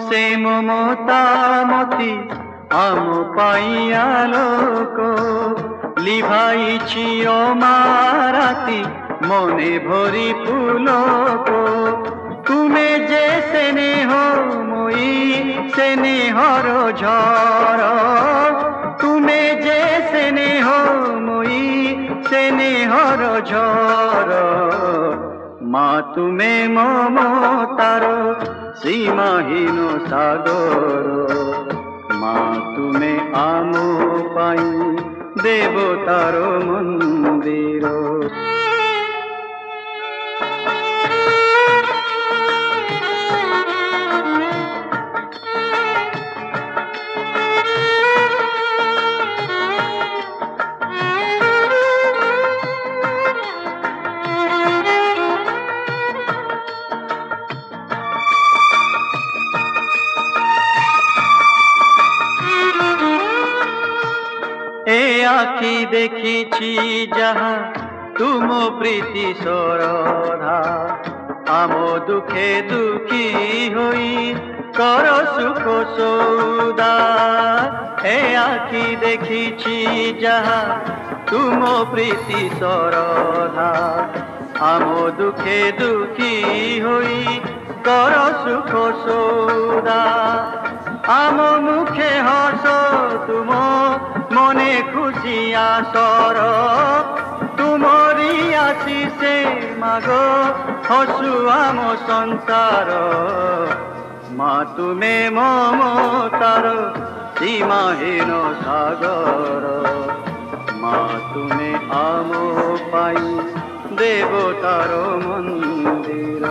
ସେ ମମତାମତି ଆମ ପାଇଁ ଆଲୋକ ଲିଭାଇଛି ଅମାରାତି মনে ভরি পুলক তুমি যে স্নেহময়ী স্নেহর ঝড় তুমি যে স্নেহময়ী স্নেহর ঝড় মা তুমি মমতার সীমাহীন সাগর মা তুমি আম পাই দেবতার মন্দির। এ আখি দেখিছি যাহা তুম প্রীতি সরধা আম দুঃখে দুঃখী হই কর সুখ সৌদা এ আখি দেখিছি যাহা তুম প্রীতি সরধা আম দুঃখে দুঃখী হই কর সুখ সৌদা আম মুখে হস তুম মনে খুশি আসর তুমরি আশিসে মাগো হসু আম সংসার মা তুমে মমতার সীমাহীন সাগর মা তুমে আম পাই দেবতার মন্দির।